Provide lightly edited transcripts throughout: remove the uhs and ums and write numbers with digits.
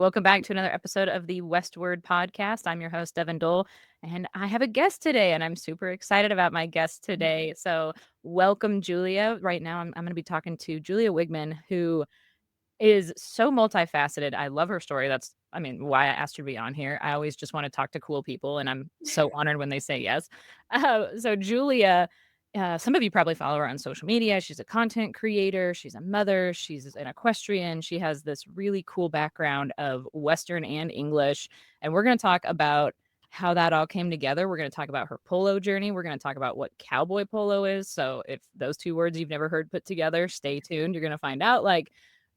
Welcome back to another episode of the Westward Podcast. I'm your host, Devin Dole, and I have a guest today, and I'm super excited about my guest today. So, welcome, Julia. Right now, I'm going to be talking to Julia Wiegmann, who is so multifaceted. I love her story. Why I asked her to be on here. I always just want to talk to cool people, and I'm so honored when they say yes. So Julia, some of you probably follow her on social media. She's a content creator. She's a mother. She's an equestrian. She has this really cool background of Western and English, and we're going to talk about how that all came together. We're going to talk about her polo journey. We're going to talk about what cowboy polo is. So if those two words you've never heard put together, stay tuned. You're going to find out.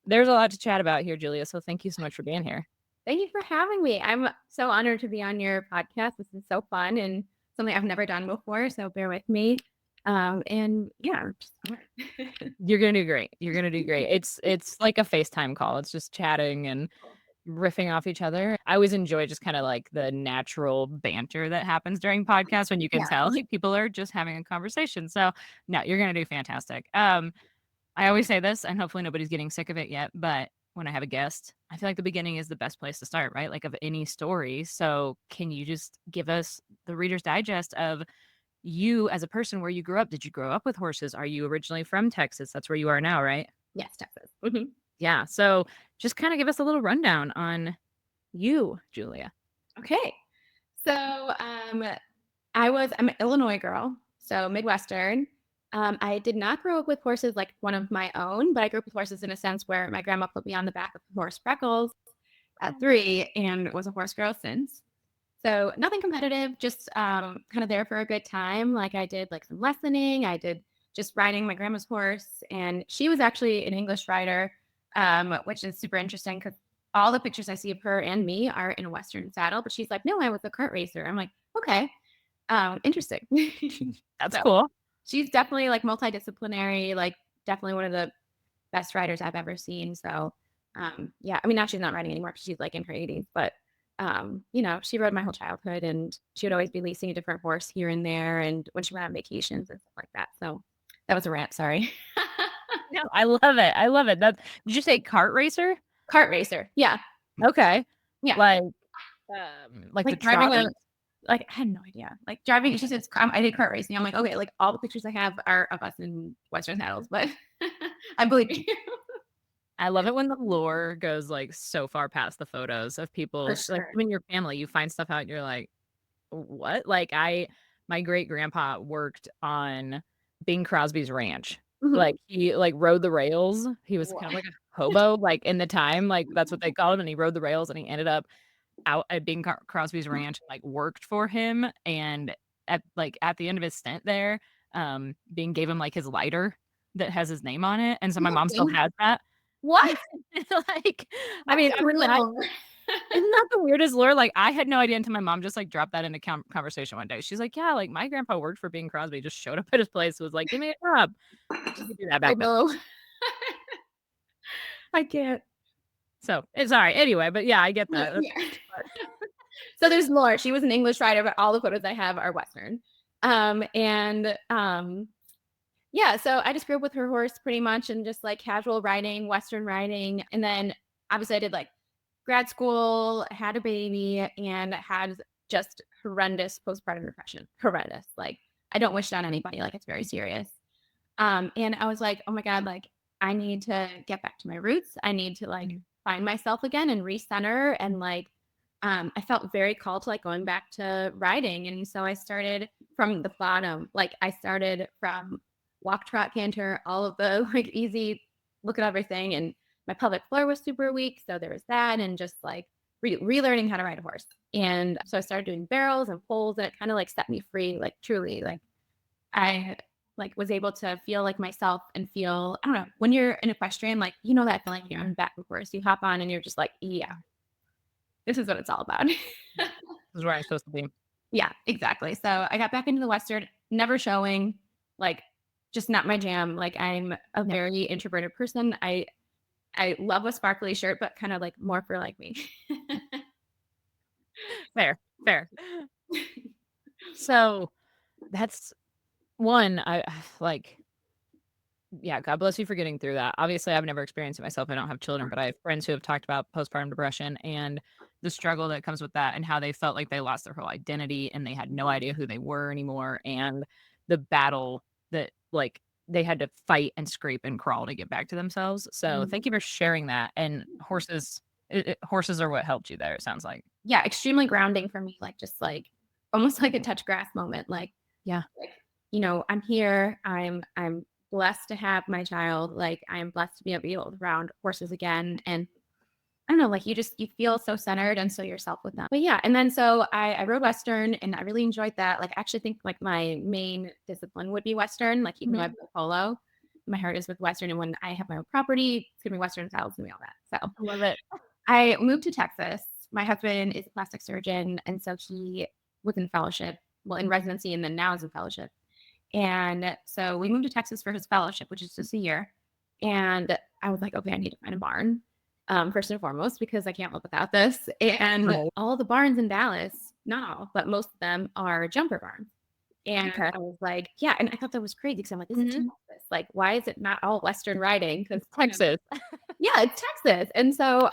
There's a lot to chat about here, Julia. So thank you so much for being here. Thank you for having me. I'm so honored to be on your podcast. This is so fun and something I've never done before. So bear with me. And yeah, You're gonna do great. You're gonna do great. It's like a FaceTime call. It's just chatting and riffing off each other. I always enjoy just kind of like the natural banter that happens during podcasts when you can tell like people are just having a conversation. So no, you're gonna do fantastic. I always say this, and hopefully nobody's getting sick of it yet, but when I have a guest, I feel like the beginning is the best place to start, right? Like of any story. So can you just give us the Reader's Digest of you as a person, where you grew up? Did you grow up with horses? Are you originally from Texas? That's where you are now, right? Yes, Texas. Yeah. So just kind of give us a little rundown on you, Julia. Okay. So I'm an Illinois girl, so Midwestern. I did not grow up with horses like one of my own, but I grew up with horses in a sense where my grandma put me on the back of the horse Freckles at 3 and was a horse girl since. So nothing competitive, just kind of there for a good time. Like I did like some lessoning. I did just riding my grandma's horse, and she was actually an English rider, which is super interesting because all the pictures I see of her and me are in a Western saddle. But she's like, no, I was a cart racer. I'm like, okay, interesting. That's cool. She's definitely like multidisciplinary, like definitely one of the best riders I've ever seen. So yeah, I mean, now she's not riding anymore because she's like in her 80s, but she rode my whole childhood, and she would always be leasing a different horse here and there, and when she went on vacations and stuff like that. So that was a rant, sorry. No, I love it. I love it. Did you say cart racer? Cart racer. Yeah. Okay. Yeah. Like the driving trolley? I had no idea. Like driving, she says, I did cart racing. I'm like, okay, like all the pictures I have are of us in Western saddles, but I believe you. I love it when the lore goes like so far past the photos of people. Sure. Like even your family, you find stuff out and you're like, what? My great grandpa worked on Bing Crosby's ranch. Like he like rode the rails. He was kind of like a hobo, like in the time, like that's what they called him. And he rode the rails, and he ended up out at Bing Crosby's ranch, like worked for him. And at the end of his stint there, Bing gave him like his lighter that has his name on it. And so my mom still has that. What? Like, I mean, isn't that the weirdest lore? Like, I had no idea until my mom just like dropped that into conversation one day. She's like, yeah, like my grandpa worked for Bing Crosby, just showed up at his place, was like, give me a job. You could do that back then. I can't. So sorry. Anyway, but yeah, I get that. Yeah. So there's lore. She was an English writer, but all the photos I have are Western. Yeah, so I just grew up with her horse pretty much, and just like casual riding, Western riding. And then obviously I did like grad school, had a baby, and had just horrendous postpartum depression. Horrendous. Like I don't wish it on anybody. Like it's very serious. And I was like, oh my God, like I need to get back to my roots. I need to like find myself again and recenter. And like I felt very called to like going back to riding. And so I started from the bottom. Like I started from walk, trot, canter, all of the like easy look at everything. And my pelvic floor was super weak. So there was that, and just like relearning how to ride a horse. And so I started doing barrels and poles, and it kind of like set me free, like truly, like I like was able to feel like myself and feel, I don't know, when you're an equestrian, like, you know, that feeling when you're on the back of a horse, you hop on and you're just like, yeah, this is what it's all about. This is where I'm supposed to be. Yeah, exactly. So I got back into the Western, never showing, like just not my jam. Like I'm a very introverted person. I love a sparkly shirt, but kind of like more for like me. Fair. So that's one, I like Yeah, God bless you for getting through that. Obviously, I've never experienced it myself. I don't have children, but I have friends who have talked about postpartum depression and the struggle that comes with that and how they felt like they lost their whole identity and they had no idea who they were anymore and the battle that like they had to fight and scrape and crawl to get back to themselves. So, thank you for sharing that. And horses are what helped you there, it sounds like. Yeah, extremely grounding for me, like just like almost like a touch grass moment. Yeah. Like, I'm here. I'm blessed to have my child. Like I'm blessed to be able to round horses again. And I don't know, like you feel so centered and so yourself with them. But yeah, and then so I rode Western and I really enjoyed that. Like I actually think like my main discipline would be Western, like even though I play polo. My heart is with Western, and when I have my own property, it's gonna be Western style, it's gonna be all that. So I love it. I moved to Texas. My husband is a plastic surgeon, and so he was in fellowship, well, in residency, and then now is in fellowship. And so we moved to Texas for his fellowship, which is just a year. And I was like, okay, I need to find a barn, first and foremost, because I can't live without this. And all the barns in Dallas, not all, but most of them are jumper barns. And I was like, yeah. And I thought that was crazy because I'm like, this is Texas. Like, why is it not all Western riding? Because Texas. yeah, it's Texas. And so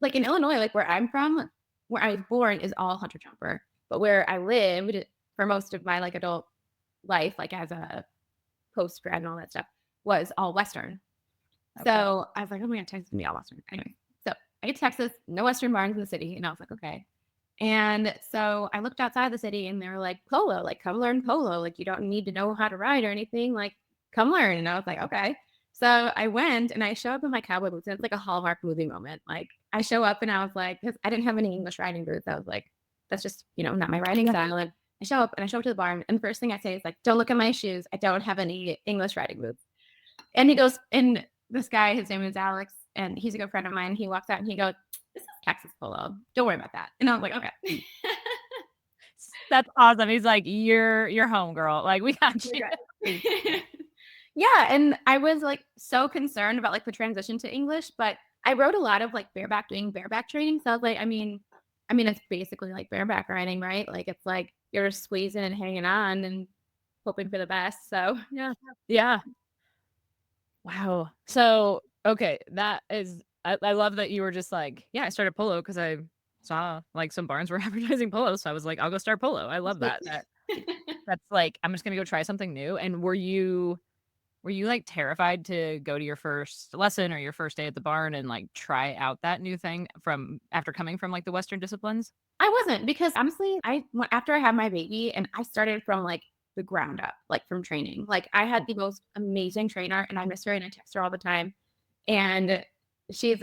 like in Illinois, like where I'm from, where I was born is all hunter jumper. But where I lived for most of my like adult life, like as a post grad and all that stuff, was all Western. Okay. So I was like, oh my God, Texas is gonna be all Western. Anyway, so I get to Texas, no Western barns in the city. And I was like, okay. And so I looked outside the city and they were like, polo, like come learn polo. Like you don't need to know how to ride or anything. Like come learn. And I was like, okay. So I went and I show up in my cowboy boots. And it's like a Hallmark movie moment. Like I show up and I was like, because I didn't have any English riding boots. I was like, that's just, not my riding style. And I show up to the barn. And the first thing I say is like, don't look at my shoes. I don't have any English riding boots. And he goes, and this guy, his name is Alex, and he's a good friend of mine. He walks out and he goes, this is Texas polo. Don't worry about that. And I was like, okay. That's awesome. He's like, you're home, girl. Like we got you. Yeah. And I was like so concerned about like the transition to English, but I rode a lot of like doing bareback training. So I was like, I mean, it's basically like bareback riding, right? Like it's like you're squeezing and hanging on and hoping for the best. So yeah. Yeah. Wow. So, okay, that is I love that you were just like, yeah, I started polo because I saw like some barns were advertising polo. So I was like, I'll go start polo. I love that. That's like, I'm just gonna go try something new. And were you like terrified to go to your first lesson or your first day at the barn and like try out that new thing from after coming from like the Western disciplines? I wasn't, because honestly, after I had my baby and I started from like the ground up, like from training. Like I had the most amazing trainer and I miss her and I text her all the time. And she's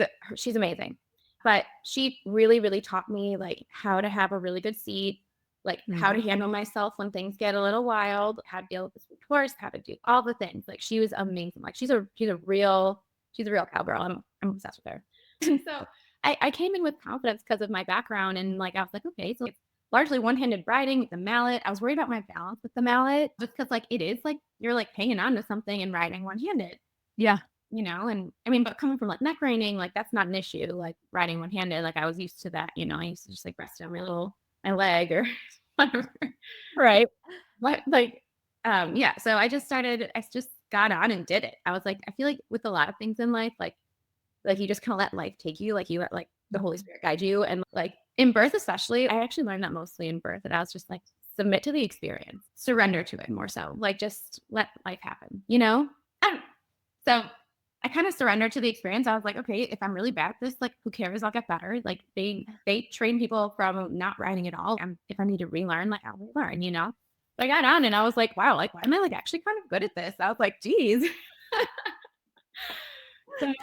amazing. But she really, really taught me like how to have a really good seat, like how to handle myself when things get a little wild, how to deal with this horse, how to do all the things. Like she was amazing. Like she's a real cowgirl. I'm obsessed with her. And so I came in with confidence because of my background. And like, I was like, okay, so it's largely one-handed riding with the mallet. I was worried about my balance with the mallet just because like it is like you're like hanging on to something and riding one-handed. Yeah. And I mean, but coming from like neck reining, like that's not an issue. Like riding one-handed, like I was used to that. I used to just like rest on my leg or whatever. Right. But like, yeah. So I just got on and did it. I was like, I feel like with a lot of things in life, like you just kind of let life take you, like you let like the Holy Spirit guide you. And like in birth, especially, I actually learned that mostly in birth, that I was just like, submit to the experience, surrender to it more so, like just let life happen, So I kind of surrendered to the experience. I was like, okay, if I'm really bad at this, like who cares? I'll get better. Like they train people from not riding at all. If I need to relearn, like I'll relearn, But I got on and I was like, wow, like why am I like actually kind of good at this? I was like, geez. So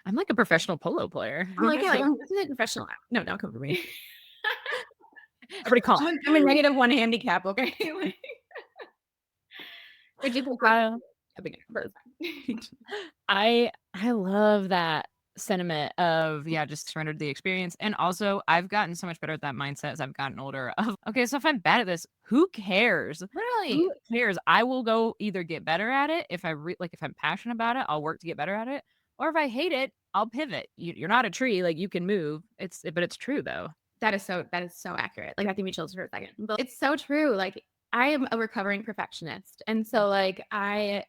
I'm like a professional polo player. I'm like, yeah, this is a professional. No, don't come for me. Pretty calm. I'm in -1 handicap, okay? Would you I love that sentiment of just surrender to the experience. And also I've gotten so much better at that mindset as I've gotten older of, okay, so if I'm bad at this, who cares? Really? Who cares? I will go either get better at it. If if I'm passionate about it, I'll work to get better at it. Or if I hate it, I'll pivot. You're not a tree, like you can move. But it's true though. That is so accurate. Like that gave me chills for a second. But it's so true. Like I am a recovering perfectionist. And so like I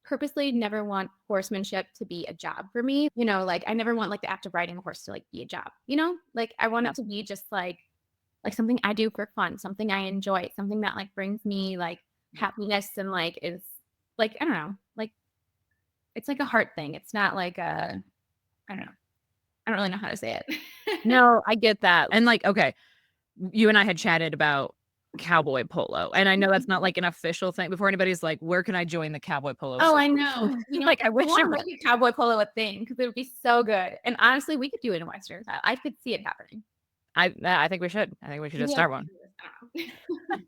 purposely never want horsemanship to be a job for me. You know, like I never want like the act of riding a horse to like be a job, you know? Like I want it to be just like something I do for fun, something I enjoy, something that like brings me like happiness and like is like, I don't know, like it's like a heart thing. It's not like I don't know. I don't really know how to say it. No, I get that. And like, okay, you and I had chatted about cowboy polo. And I know that's not like an official thing before anybody's like, where can I join the cowboy polo? Oh, I know. You know, Like, I I wish I want would. to make a cowboy polo a thing because it would be so good. And honestly, we could do it in Western style. I could see it happening. I think we should. I think we should just Maybe I start should one. do this. I don't know.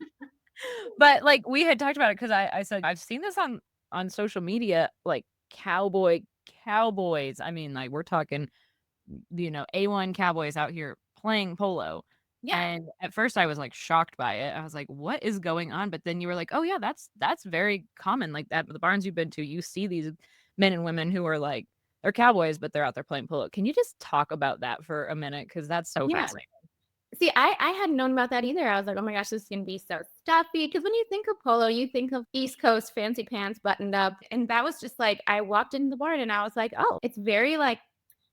But like we had talked about it because I said I've seen this on social media, like cowboys. I mean, like we're talking, A1 cowboys out here playing polo. Yeah. And at first I was like shocked by it. I was like, what is going on? But then you were like, oh yeah, that's very common. Like at the barns you've been to, you see these men and women who are like they're cowboys, but they're out there playing polo. Can you just talk about that for a minute? Because that's so Yeah. fascinating. See, I hadn't known about that either. I was like, oh my gosh, this is going to be so stuffy. Because when you think of polo, you think of East Coast fancy pants buttoned up. And that was just like, I walked into the barn and I was like, oh, it's very like,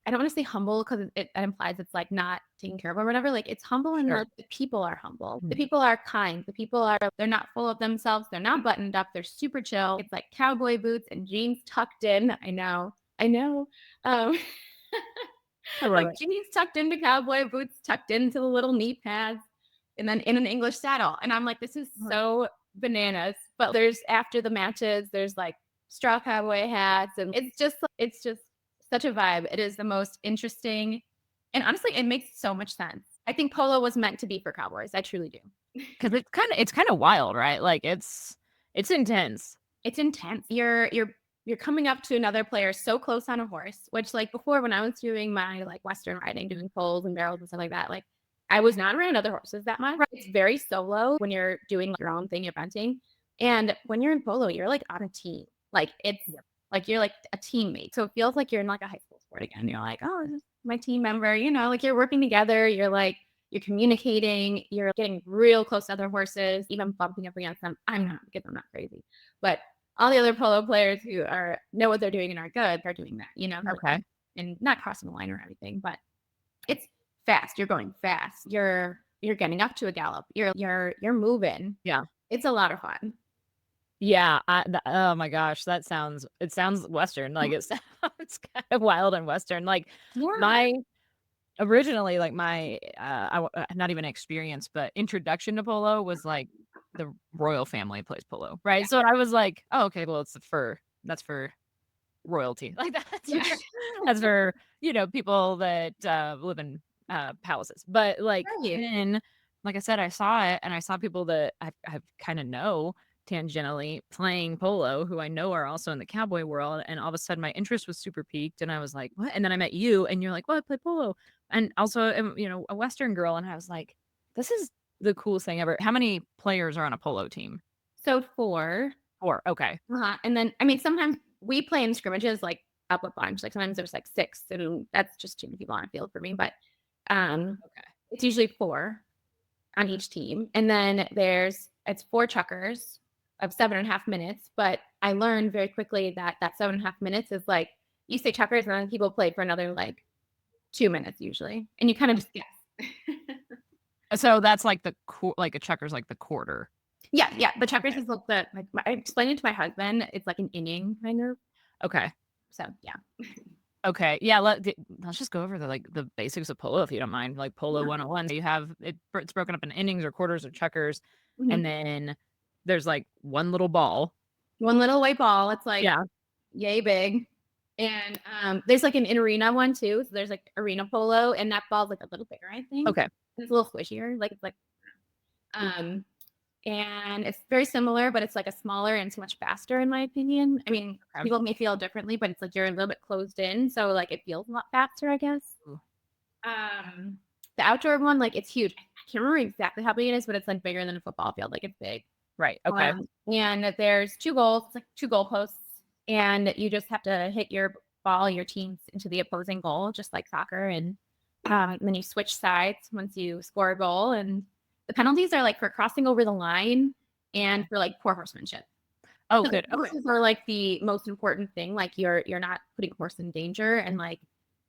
I don't want to say humble because it implies it's like not taken care of or whatever. Like it's humble and Sure. the people are humble. The Mhm. people are kind. The people are, they're not full of themselves. They're not buttoned up. They're super chill. It's like cowboy boots and jeans tucked in. I know. I know. Um, I love like it. jeans tucked into cowboy boots, tucked into the little knee pads, and then in an English saddle. And I'm like, this is so bananas. But there's after the matches, there's like straw cowboy hats, and it's just such a vibe. It is the most interesting, and honestly, it makes so much sense. I think polo was meant to be for cowboys. I truly do. Because it's kind of wild, right? Like it's intense. It's intense. You're coming up to another player so close on a horse, which like before when I was doing my like Western riding, doing foals and barrels and stuff like that, like I was not around other horses that much. It's very solo when you're doing like, your own thing, you're eventing. And when you're in polo, you're like on a team. Like it's like you're like a teammate. So it feels like you're in like a high school sport again. You're like, oh, this is my team member, like you're working together. You're communicating, you're getting real close to other horses, even bumping up against them. I'm not because I'm not crazy. But all the other polo players who know what they're doing and are good are doing that, Okay. and not crossing the line or anything, but it's fast. You're going fast. You're getting up to a gallop. You're moving. Yeah. It's a lot of fun. Yeah, oh my gosh, it sounds Western, like, it sounds kind of wild and Western, like, Yeah. my originally, like, my, not even experience, but introduction to polo was, like, the royal family plays polo, right? Yeah. So I was like, "Oh, okay, well, that's for royalty." Like, Yeah. that's for, people that, live in, palaces, but, like, Right. then, like I said, I saw it, and I saw people that I've kinda know tangentially playing polo who I know are also in the cowboy world, and all of a sudden my interest was super piqued, and I was like, "What?" And then I met you, and you're like, "Well, I play polo," and also am, a Western girl, and I was like, "This is the coolest thing ever." How many players are on a polo team? So 4. 4, okay. And then I mean sometimes we play in scrimmages like up a bunch. Like sometimes there's like 6, and that's just too many people on a field for me. But Okay. it's usually 4 on each team. And then it's 4 chuckers of 7.5 minutes. But I learned very quickly that 7.5 minutes is like you say chuckers and then people play for another like 2 minutes usually. And you kind of just guess. So that's like like a checker's like the quarter. Yeah. The chuckers is like I explained it to my husband. It's like an inning kind of. Okay. So yeah. Okay. Yeah, let's just go over the basics of polo if you don't mind. Like polo 101. You have it's broken up in innings or quarters or checkers, Mhm. and then there's like one little ball. One little white ball. It's like Yeah. yay big. And there's like an arena one too. So there's like arena polo, and that ball's like a little bigger, I think. Okay. It's a little squishier. Like it's like and it's very similar, but it's like a smaller and so much faster in my opinion. I mean, Okay. people may feel differently, but it's like you're a little bit closed in. So like it feels a lot faster, I guess. Ooh. The outdoor one, like it's huge. I can't remember exactly how big it is, but it's like bigger than a football field. Like it's big. Right. Okay. And there's 2 goals, it's like 2 goalposts, and you just have to hit your ball, your teams into the opposing goal, just like soccer. And then you switch sides once you score a goal. And the penalties are like for crossing over the line and for like poor horsemanship. Oh, So the good. Okay. horses are like the most important thing. Like you're not putting horse in danger, and like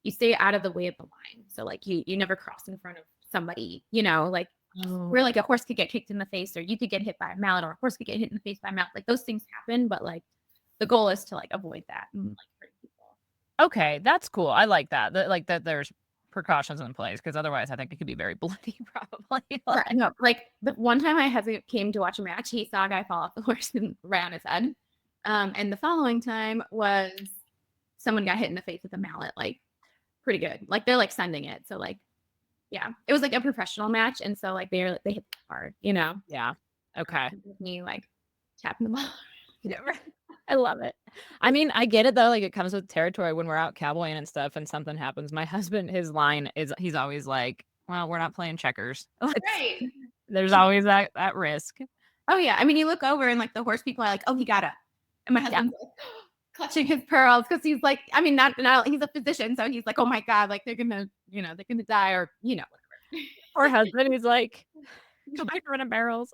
you stay out of the way of the line. So like you never cross in front of somebody, like Oh, where like a horse could get kicked in the face, or you could get hit by a mallet, or a horse could get hit in the face by a mallet. Like those things happen, but like the goal is to like avoid that and like hurt people. okay, that's cool. I like that. Like that there's precautions in place because otherwise I think it could be very bloody probably. Right. No, like the one time my husband came to watch a match, he saw a guy fall off the horse and right on his head. And the following time was someone got hit in the face with a mallet, like pretty good. Like they're like sending it. So like, yeah, it was like a professional match. And so like they hit hard, Yeah. Okay. me like tapping the ball. Yeah, right. I love it. I mean, I get it though. Like it comes with territory when we're out cowboying and stuff and something happens. My husband, his line is he's always like, well, we're not playing checkers. Right. There's always that risk. Oh yeah. I mean, you look over and like the horse people are like, oh, he got up. And my husband's like clutching his pearls because he's like, I mean, not he's a physician, so he's like, oh my God, like they're gonna die or whatever. Poor husband, he's like, go back to running barrels.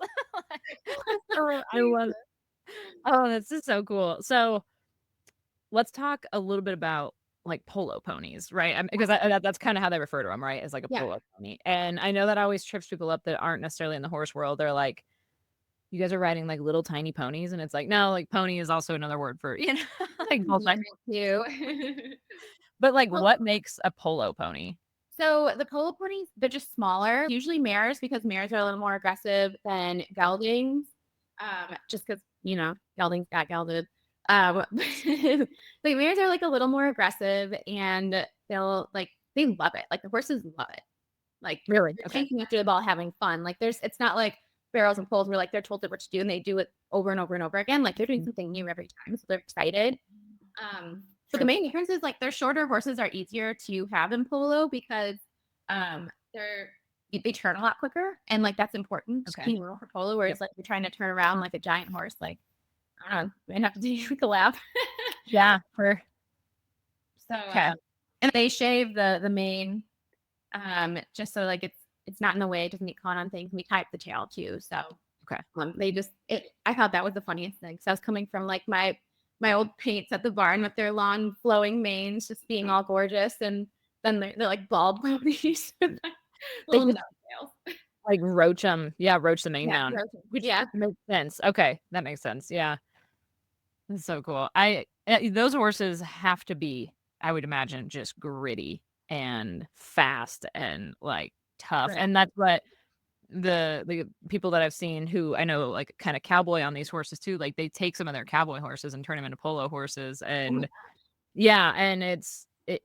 I love it. Oh, this is so cool. So let's talk a little bit about like polo ponies, right? Because that's kind of how they refer to them, right? As like a Yeah. polo pony. And I know that always trips people up that aren't necessarily in the horse world. They're like, you guys are riding like little tiny ponies. And it's like, no, like pony is also another word for, like You. But like, Well, what makes a polo pony? so the polo ponies, they're just smaller, usually mares, because mares are a little more aggressive than geldings. Just because, geldings got gelded. The mares are like a little more aggressive and they love it. Like the horses love it. Like Really? they're Okay. chasing after the ball, having fun. Like it's not like barrels and poles where like they're told what to do and they do it over and over and over again. Like they're doing something new every time. So they're excited. But the main difference is like their shorter horses are easier to have in polo because they turn a lot quicker and like that's important. Okay. For polo, whereas like you're trying to turn around like a giant horse, like I don't know, you might have to do like a lap. Yeah. For So okay. and they shave the mane, just so like it's not in the way, it doesn't get caught on things. We tie up the tail too. So Okay. I thought that was the funniest thing. So I was coming from like my old paints at the barn with their long flowing manes just being all gorgeous, and then they're like bald ponies with little just, tails. like roach them. Yeah, roach the mane down. Which Yeah. makes sense. Okay, that makes sense. Yeah. That's so cool. Those horses have to be, I would imagine, just gritty and fast and like tough. Right. And that's what the people that I've seen who I know like kind of cowboy on these horses too, like they take some of their cowboy horses and turn them into polo horses. And yeah, and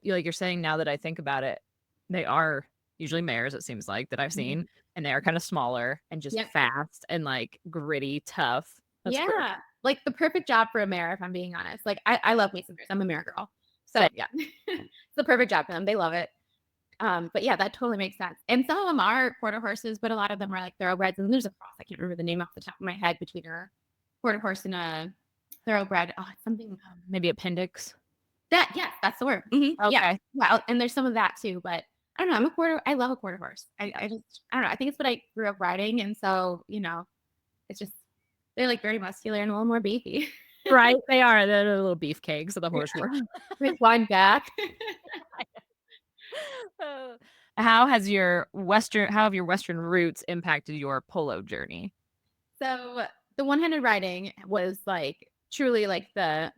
like you're saying, now that I think about it, they are usually mares, it seems like, that I've seen, and they are kind of smaller and just fast and like gritty, tough. That's great. Like the perfect job for a mare, if I'm being honest. Like I love me some mares. I'm a mare girl. So yeah. It's the perfect job for them. They love it. But yeah, that totally makes sense. And some of them are quarter horses, but a lot of them are like thoroughbreds. And there's a cross. I can't remember the name off the top of my head between a quarter horse and a thoroughbred. Oh, it's something. Maybe appendix. Yes, that's the word. Mm-hmm. Okay. Yeah. Well, and there's some of that too. But I don't know. I love a quarter horse. I don't know. I think it's what I grew up riding, and so it's just they're like very muscular and a little more beefy. Right, they are. They're little beefcakes of the horse world. With wine back. How have your Western roots impacted your polo journey? So the one-handed riding was like truly like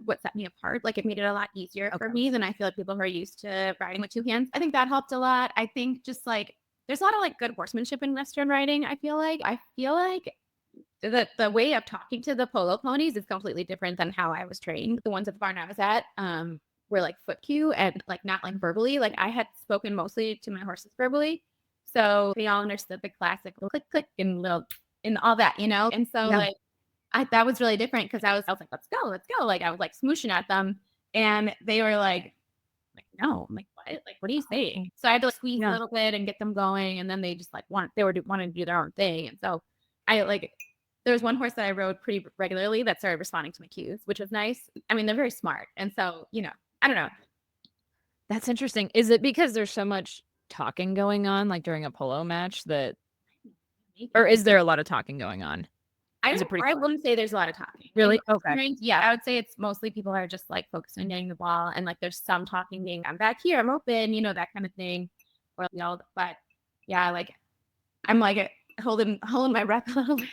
what set me apart. Like it made it a lot easier for me than I feel like people who are used to riding with two hands. I think that helped a lot. I think just like there's a lot of like good horsemanship in Western riding. I feel like the way of talking to the polo ponies is completely different than how I was trained. The ones at the barn I was at were like foot cue and like not like verbally. Like I had spoken mostly to my horses verbally, so they all understood the classic click click and little and all that, And so like that was really different because I was like, let's go. Like I was like smooshing at them, and they were like no. I'm like, what? Like, what are you saying? So I had to squeeze a little bit and get them going, and then they just like wanted to do their own thing, and so I like. There was one horse that I rode pretty regularly that started responding to my cues, which was nice. I mean, they're very smart, and so I don't know. That's interesting. Is it because there's so much talking going on, like during a polo match, or is there a lot of talking going on? Is it pretty I fun? wouldn't say there's a lot of talking. Really? Okay. Yeah, I would say it's mostly people are just like focused on getting the ball, and like there's some talking being, I'm back here, I'm open, that kind of thing. Or but yeah, like I'm like holding my breath a little bit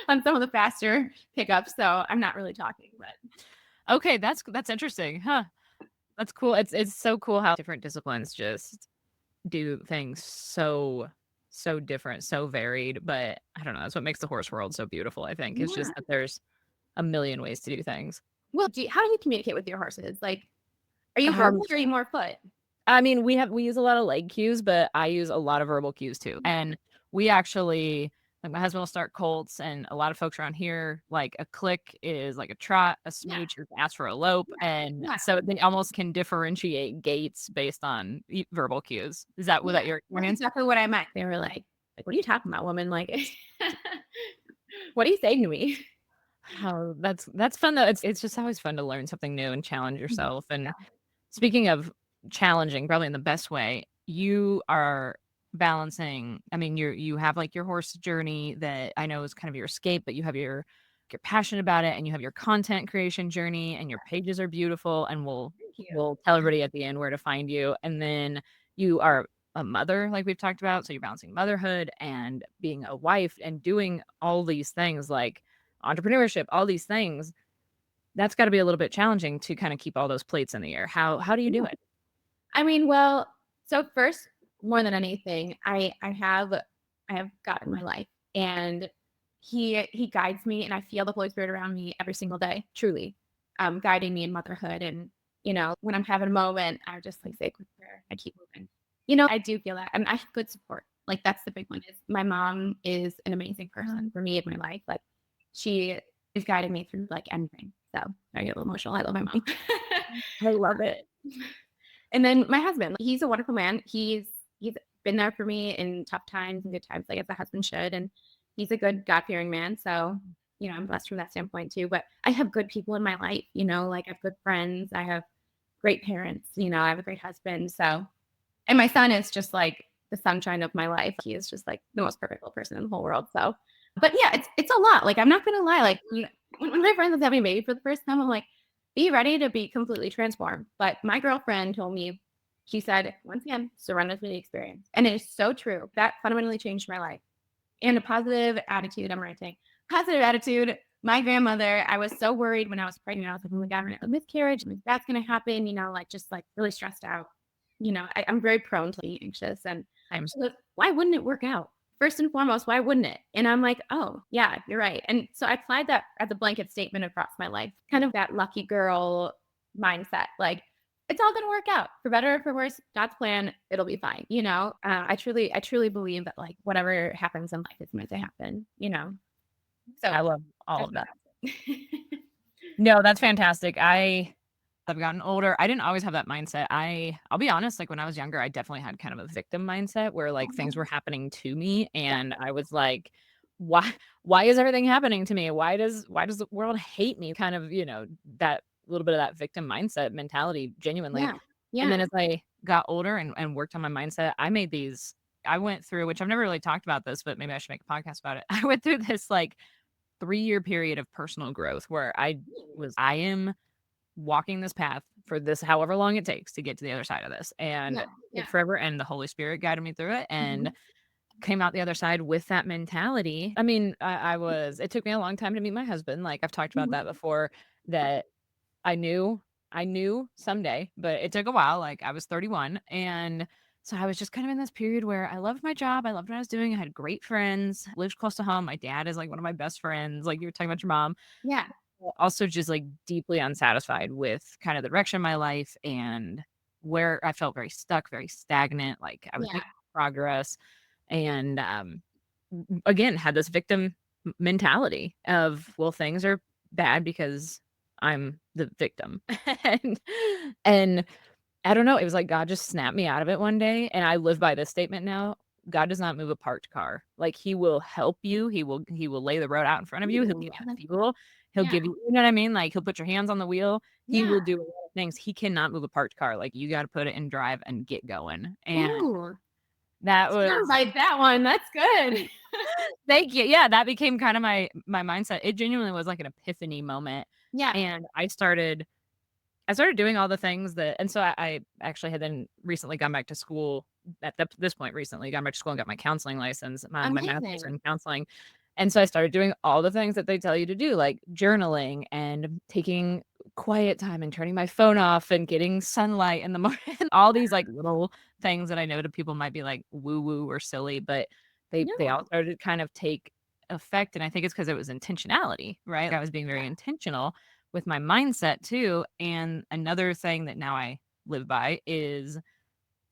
on some of the faster pickups, so I'm not really talking. But Okay, that's interesting, huh? That's cool. It's so cool how different disciplines just do things so different, so varied, but I don't know, that's what makes the horse world so beautiful, I think. It's yeah. just that there's a million ways to do things. Well, how do you communicate with your horses? Like, are you Um, verbal or are you more foot? I mean, we use a lot of leg cues, but I use a lot of verbal cues too. And we actually like my husband will start colts, and a lot of folks around here, like a click is like a trot, a Yeah. smooch is ask for a lope, and Yeah. so they almost can differentiate gaits based on verbal cues. Was that your That's experience? exactly what I meant. They were like, what are you talking about, woman? Like, what are you saying to me? Oh, that's fun though. It's just always fun to learn something new and challenge yourself. And speaking of challenging, probably in the best way, you are balancing. I mean, you have like your horse journey that I know is kind of your escape, but you have you're passionate about it, and you have your content creation journey, and your pages are beautiful, and Thank you. we'll tell everybody at the end where to find you. And then you are a mother, like we've talked about, so you're balancing motherhood and being a wife and doing all these things like entrepreneurship, all these things. That's got to be a little bit challenging to kind of keep all those plates in the air. How do you do it? I mean, well, so first, more than anything, I have God in my life, and he guides me, and I feel the Holy Spirit around me every single day, truly, guiding me in motherhood. And when I'm having a moment, I just like say a quick prayer. I keep moving. I do feel that, and I have good support. Like that's the big one. Is my mom is an amazing person for me in my life. Like she is guiding me through like anything. So I get a little emotional. I love my mom. I love it. And then my husband, he's a wonderful man. He's been there for me in tough times and good times, like as a husband should. And he's a good God-fearing man. So, I'm blessed from that standpoint too. But I have good people in my life, like I have good friends. I have great parents, I have a great husband. So, and my son is just like the sunshine of my life. He is just like the most perfect little person in the whole world. So, but yeah, it's a lot. Like, I'm not going to lie. Like when my friend was having a baby for the first time, I'm like, be ready to be completely transformed. But my girlfriend told me, she said, once again, surrender to the experience. And it is so true. That fundamentally changed my life. And a positive attitude, I'm writing. Positive attitude. My grandmother, I was so worried when I was pregnant. I was like, oh my God, I'm going to have a miscarriage. That's going to happen, just like really stressed out. I'm very prone to be anxious. And I'm like, why wouldn't it work out? First and foremost, why wouldn't it? And I'm like, oh, yeah, you're right. And so I applied that as a blanket statement across my life, kind of that lucky girl mindset. Like, it's all going to work out for better or for worse. God's plan, it'll be fine. I truly believe that like whatever happens in life is meant to happen, So I love all of that. No, that's fantastic. I've gotten older. I didn't always have that mindset. I'll be honest, like when I was younger, I definitely had kind of a victim mindset where like things were happening to me, and I was like, why is everything happening to me? Why does the world hate me? Kind of, that little bit of that victim mindset mentality genuinely. Yeah. Yeah. And then as I got older and worked on my mindset, I went through, which I've never really talked about this, but maybe I should make a podcast about it. I went through this like 3-year period of personal growth where I am walking this path for this however long it takes to get to the other side of this, and it took forever, and the Holy Spirit guided me through it, and came out the other side with that mentality. I mean, it took me a long time to meet my husband. Like I've talked about that before, that I knew someday, but it took a while. Like I was 31, and so I was just kind of in this period where I loved my job. I loved what I was doing. I had great friends, lived close to home. My dad is like one of my best friends. Like you were talking about your mom. Yeah. Also just like deeply unsatisfied with kind of the direction of my life, and where I felt very stuck, very stagnant. Like I was making progress, and again had this victim mentality of, well, things are bad because I'm the victim. and I don't know, it was like God just snapped me out of it one day, and I live by this statement now. God does not move a parked car. Like he will help you. He will lay the road out in front of you. He'll give you fuel. He'll give you, you know what I mean? Like he'll put your hands on the wheel. He will do a lot of things. He cannot move a parked car. Like you got to put it in drive and get going. And that was like that one. That's good. Thank you. Yeah, that became kind of my mindset. It genuinely was like an epiphany moment, Yeah. and I started doing all the things that, and so I actually had then recently gone back to school at this point recently, gone back to school and got my counseling license, my master's Amazing. in counseling. And so I started doing all the things that they tell you to do, like journaling and taking quiet time and turning my phone off and getting sunlight in the morning, all these like little things that I know to people might be like woo woo or silly, but they all No, started to kind of take effect. And I think it's because it was intentionality, right? I was being very intentional with my mindset too. And another thing that now I live by is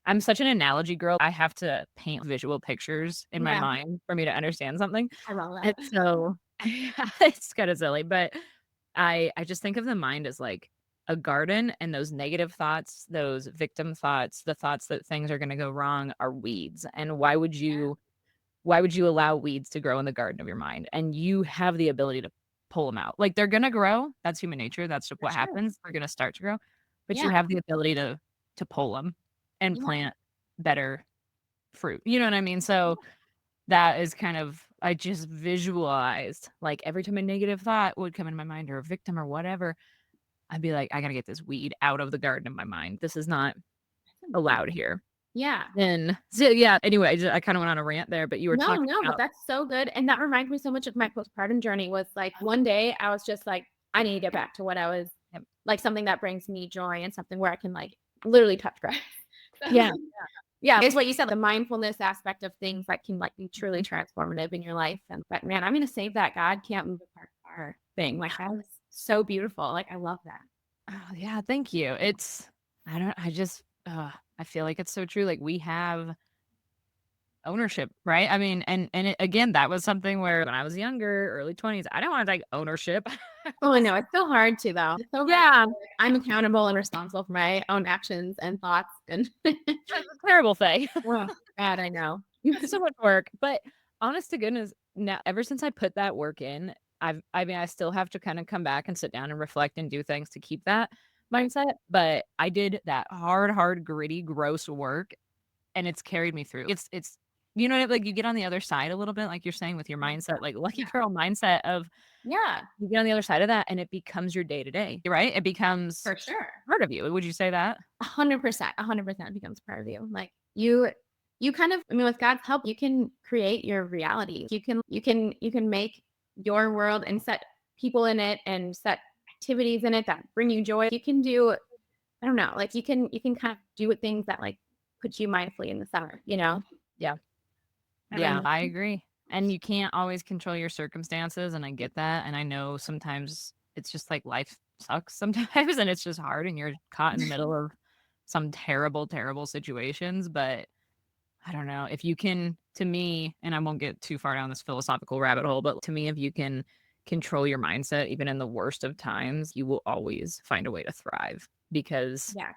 I'm such an analogy girl. I have to paint visual pictures in my yeah, mind for me to understand something. I love And that. so it's kind of silly, but I just think of the mind as like a garden, and those negative thoughts, those victim thoughts, the thoughts that things are going to go wrong are weeds. And why would you allow weeds to grow in the garden of your mind? And you have the ability to pull them out. Like, they're gonna grow, that's human nature, that's For what sure. happens, they're gonna start to grow, but you Yeah, have the ability to pull them and yeah, plant better fruit, you know what I mean? So, that is kind of I just visualized, like, every time a negative thought would come in my mind or a victim or whatever, I'd be like, "I gotta get this weed out of the garden of my mind. This is not that's amazing. allowed here." Yeah. And so, yeah, anyway, I kinda went on a rant there, but you were No, talking no, but about that's so good, and that reminds me so much of my postpartum journey was, like, one day I was just like, "I need to get back to what I was Yep. like, something that brings me joy and something where I can, like, literally touch grass." Yeah. So, yeah, it's what you said, the mindfulness aspect of things that can, like, be truly transformative in your life, and but, man, I'm gonna save that God can't move apart car thing, like, that was so beautiful, like, I love that. Oh, yeah, thank you. It's I don't I just I feel like it's so true. Like, we have ownership, right? I mean, and it, again, that was something where when I was younger, early 20s, I didn't want to take ownership. Oh, I know, it's so hard to, though. It's so hard to Yeah, feel like I'm accountable and responsible for my own actions and thoughts and that's a terrible thing. Well, bad, I know. It's so much work. But honest to goodness, now ever since I put that work in, I mean, I still have to kind of come back and sit down and reflect and do things to keep that mindset. But I did that hard, gritty, gross work, and it's carried me through. It's you know, like, you get on the other side a little bit, like you're saying with your mindset, like, lucky Yeah. girl mindset of Yeah, you get on the other side of that, and it becomes your day to day, right? It becomes for sure. part of you. Would you say that? 100%, 100% becomes part of you. Like, you kind of I mean, with God's help, you can create your reality. You can make your world and set people in it and set activities in it that bring you joy. You can do I don't know, like, you can kind of do what things that, like, put you mindfully in the center, you know? Yeah. I Yeah, mean I agree. And you can't always control your circumstances, and I get that, and I know sometimes it's just like life sucks sometimes, and it's just hard, and you're caught in the middle of some terrible, terrible situations, but I don't know, if you can to me, and I won't get too far down this philosophical rabbit hole, but to me, if you can control your mindset even in the worst of times, you will always find a way to thrive because yeah.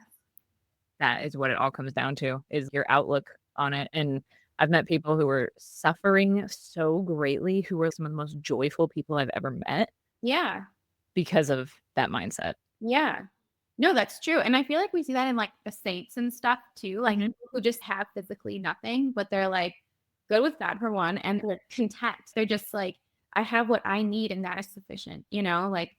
that is what it all comes down to, is your outlook on it, and I've met people who were suffering so greatly, who were some of the most joyful people I've ever met Yeah. because of that mindset. Yeah. No, that's true, and I feel like we see that in, like, the saints and stuff too, like, Mhm. people who just have physically nothing, but they're, like, good with God for one, and they're content. They're just like, "I have what I need, and that is sufficient," you know? Like,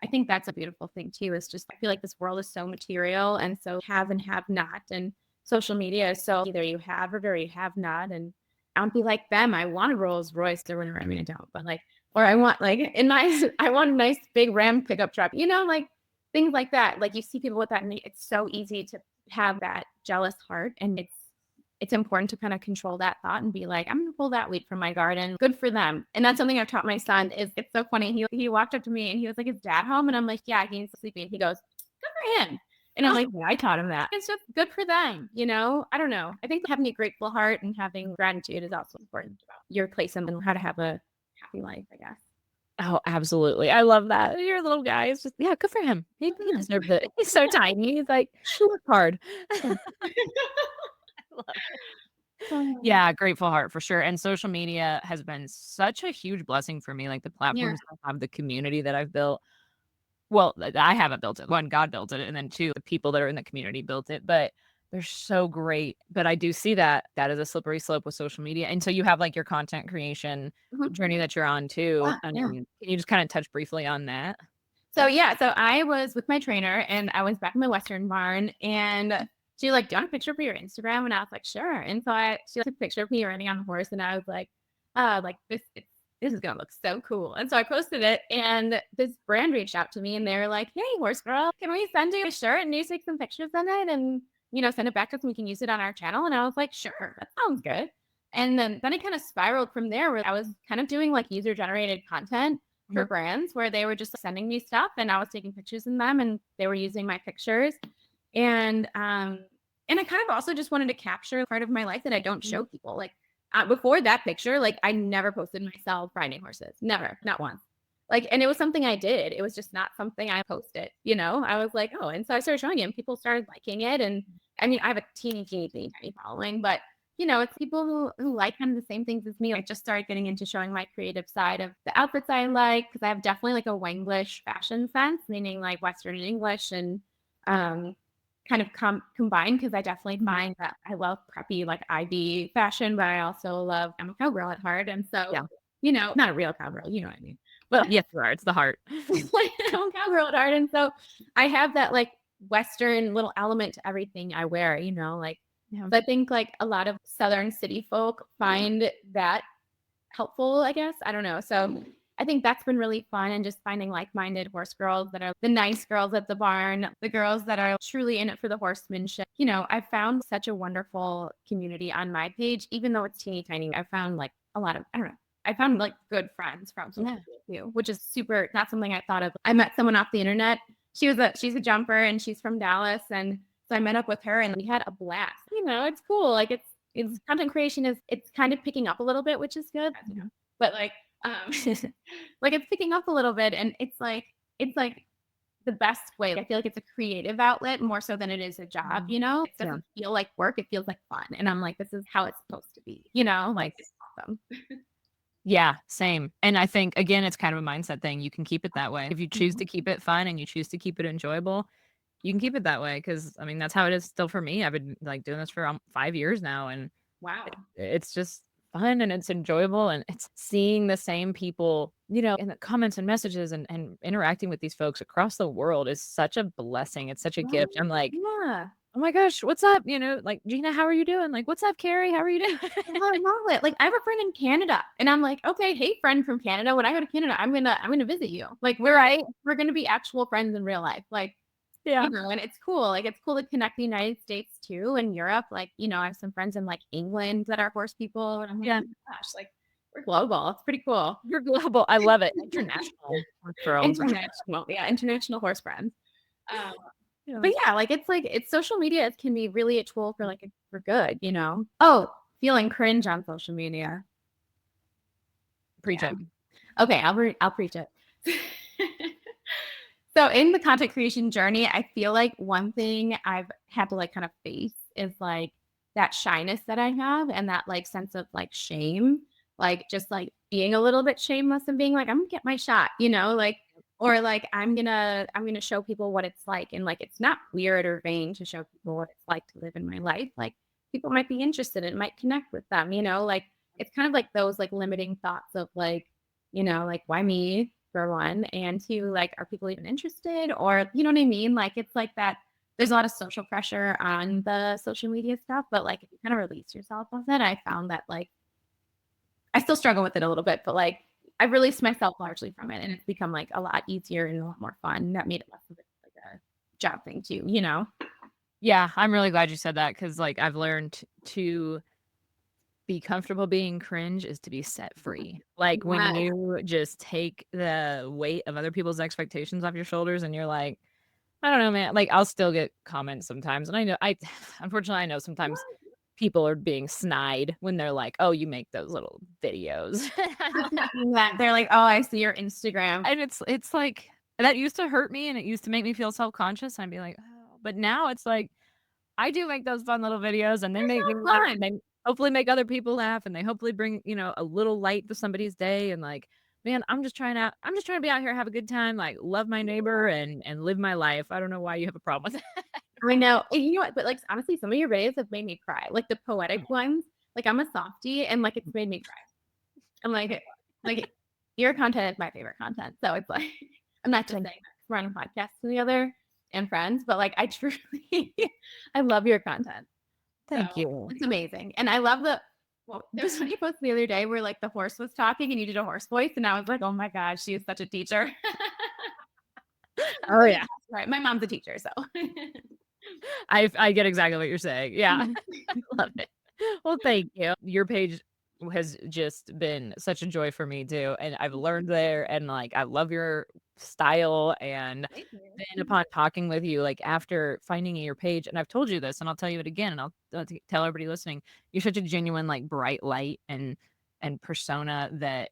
I think that's a beautiful thing too, is just I feel like this world is so material and so have and have not, and social media is so either you have or you have not, and I don't be like them. I want a Rolls Royce or whatever. I mean, I don't, but, like or I want, like, in my I want a nice big Ram pickup truck, you know, like, things like that. Like, you see people with that, and it's so easy to have that jealous heart, and it's important to kinda control that thought and be like, "I'm gonna pull that weed from my garden. Good for them." And that's something I've taught my son is it's so funny. He walked up to me and he was like, "Is dad home?" And I'm like, "Yeah, he's sleeping." He goes, "Good for him." And I'm like, "Yeah, I taught him that." It's just good for them, you know? I don't know. I think having a grateful heart and having gratitude is also important about your place and how to have a happy life, I guess. Oh, absolutely. I love that. Your little guy is just yeah, good for him. He Yeah. deserves it. He's so tiny. He's like, he worked hard. I love it. Um, Yeah, grateful heart for sure. And social media has been such a huge blessing for me. Like the yeah. platforms I have, the community that I've built. Well, I haven't built it. One, God built it, and then two, the people that are in the community built it. But They're so great, but I do see that is a slippery slope with social media, and so you have, like, your content creation Mhm. journey that you're on too, Yeah, yeah. can you just kinda touch briefly on that? So yeah, so I was with my trainer and I was back in my Western barn and she like, "Do you want a picture for your Instagram?" And I was like, "Sure." And so she took a picture of me riding on the horse and I was like this is gonna look so cool. And so I posted it and this brand reached out to me and they were like, "Hey, horse girl, can we send you a shirt and you take some pictures in it and send it back to us and we can use it on our channel?" And I was like, "Sure, that sounds good." And then it kind of spiraled from there where I was kind of doing like user generated content for Mhm. brands where they were just sending me stuff and I was taking pictures in them and they were using my pictures. And I kind of also just wanted to capture part of my life that I don't show people. Like before that picture, like I never posted myself riding horses. Never, not once. Like, and it was something I did. It was just not something I posted. I was like, oh, and so I started showing it and people started liking it. And I mean, I have a teeny tiny following, but it's people who like kind of the same things as me. I just started getting into showing my creative side of the outfits I like because I have definitely like a Wenglish fashion sense, meaning like Western and English and um, kind of combined because I definitely find that I love preppy like Ivy fashion, but I also love I'm a cowgirl at heart, and so Yeah. not a real cowgirl, you know what I mean? Well, Yes, you are, it's the heart. like I'm a cowgirl at heart, and so I have that like Western little element to everything I wear, like Yeah. so I think like a lot of Southern city folk find that helpful, I guess. I don't know. So I think that's been really fun and just finding like-minded horse girls that are the nice girls at the barn, the girls that are truly in it for the horsemanship. I've found such a wonderful community on my page, even though it's teeny tiny. I found like a lot of, I don't know. I found like good friends from social media too, which is super not something I thought of. I met someone off the internet. She's a jumper and she's from Dallas. And so I met up with her and we had a blast. It's cool. Like it's content creation it's kind of picking up a little bit, which is good. But like like it's picking up a little bit and it's like the best way. I feel like it's a creative outlet more so than it is a job, It doesn't feel like work, it feels like fun. And I'm like, this is how it's supposed to be, like it's awesome. Yeah, same, and I think, again, it's kind of a mindset thing, you can keep it that way. If you choose to keep it fun and you choose to keep it enjoyable, you can keep it that way. Because I mean, that's how it is still for me. I've been, like, doing this for, 5 years now, and Wow. it's just fun and it's enjoyable and it's seeing the same people, in the comments and messages and interacting with these folks across the world is such a blessing. It's such a gift. I'm like, Yeah. "Oh my gosh, what's up?" Like, "Gina, how are you doing?" Like, "What's up, Carrie? How are you doing?" I love it. Like I have a friend in Canada and I'm like, okay, hey friend from Canada, when I go to Canada, I'm gonna visit you. Like we're gonna be actual friends in real life. Like, Yeah. and it's cool. Like it's cool to connect the United States too and Europe. Like, I have some friends in like England that are horse people. And I'm like, Yeah. oh my gosh, like we're global. It's pretty cool. You're global. I love it. International girls. International, yeah, international horse friends. Um, Yeah. but yeah, like it's social media. It can be really a tool for like for good, Oh, feeling cringe on social media. Preach Yeah. it. Okay, I'll preach it. So in the content creation journey, I feel like one thing I've had to like kind of face is like that shyness that I have and that like sense of like shame, like just like being a little bit shameless and being like, I'm gonna get my shot, like, or like I'm gonna show people what it's like. And like it's not weird or vain to show people what it's like to live in my life. Like people might be interested and might connect with them, like it's kind of like those like limiting thoughts of like, like why me for one, and two, like, are people even interested? Or you know what I mean? Like it's like that there's a lot of social pressure on the social media stuff, but like if you kind of release yourself of it, I found that like I still struggle with it a little bit, but like I've released myself largely from it and it's become like a lot easier and a lot more fun. That made it less of like a job thing too. Yeah, I'm really glad you said that because, like, I've learned to be comfortable being cringe is to be set free. Like, when Yes. you just take the weight of other people's expectations off your shoulders and you're like, "I don't know, man." Like, I'll still get comments sometimes, and I know unfortunately, I know sometimes people are being snide when they're like, "Oh, you make those little videos." That they're like, oh, I see your Instagram. And it's like that used to hurt me, and it used to make me feel self-conscious, and I'd be like, "Oh," but now it's like, I do make those fun little videos, and they They're make me so laugh, and fun. they hopefully make other people laugh, and they hopefully bring, a little light to somebody's day, and, like, man, I'm just trying to be out here, have a good time, like love my neighbor and live my life. I don't know why you have a problem with that. I know. And you know what? But like honestly, some of your videos have made me cry. Like the poetic ones. Like I'm a softie, and like it's made me cry. I'm like your content is my favorite content. So it's like I'm not just saying that 'cause we're on a podcast together and friends, but like I truly I love your content. Thank So you. it's amazing. And I love there was somebody post the other day where like the horse was talking and you did a horse voice, and I was like, oh my God, she is such a teacher. Oh yeah. Right. My mom's a teacher, so I get exactly what you're saying. Yeah. I love it. Well, thank you. Your page has just been such a joy for me too, and I've learned there, and, like, I love your style, and thank you. then upon talking with you, like, after finding your page and I've told you this, and I'll tell you it again, and I'll tell everybody listening, you're such a genuine, like, bright light and persona that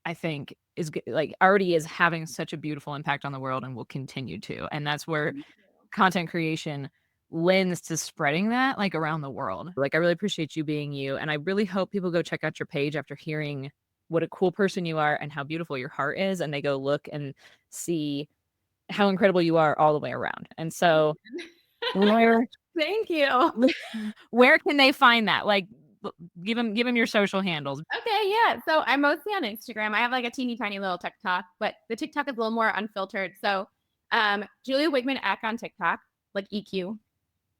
I think is g like, already is having such a beautiful impact on the world and will continue to, and that's where Thank content creation lends to spreading that, like, around the world. Like, I really appreciate you being you, and I really hope people go check out your page after hearing what a cool person you are and how beautiful your heart is, and they go look and see how incredible you are all the way around. And so, where Thank you. where can they find that? Like, b give 'em your social handles. Okay, yeah. So I'm mostly on Instagram. I have like a teeny tiny little TikTok, but the TikTok is a little more unfiltered. So Julia Wiegmann Eck on TikTok, like EQ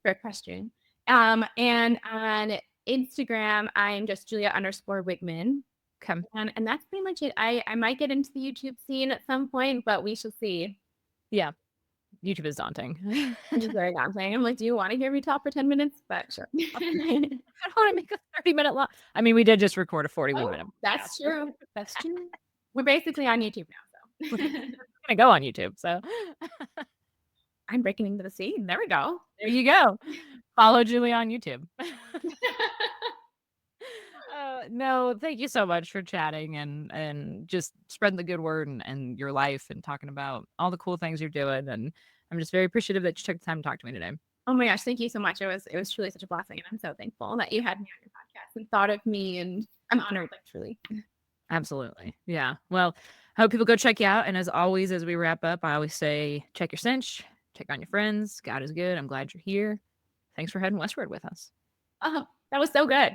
for equestrian. And on Instagram, I'm just Julia_Wiegmann. Come. And that's pretty much it. I might get into the YouTube scene at some point, but we shall see. Yeah, YouTube is daunting. I'm just very daunting. I'm like, do you want to hear me talk for 10 minutes? But sure. I don't wanna make a 30-minute long I mean, we did just record a 41-minute That's podcast. true. That's true. We're basically on YouTube now, so Gonna go on YouTube, so I'm breaking into the scene. There we go. there you go. Follow Julie on YouTube. No, thank you so much for chatting and just spreading the good word and your life and talking about all the cool things you're doing, and I'm just very appreciative that you took the time to talk to me today. Oh my gosh, thank you so much. It was truly such a blessing, and I'm so thankful that you had me on your podcast and thought of me, and I'm honored, like truly. Absolutely. Yeah. Well, I hope people go check you out, and as always, as we wrap up, I always say, check your cinch, check on your friends. God is good. I'm glad you're here. Thanks for heading westward with us. Oh, that was so good.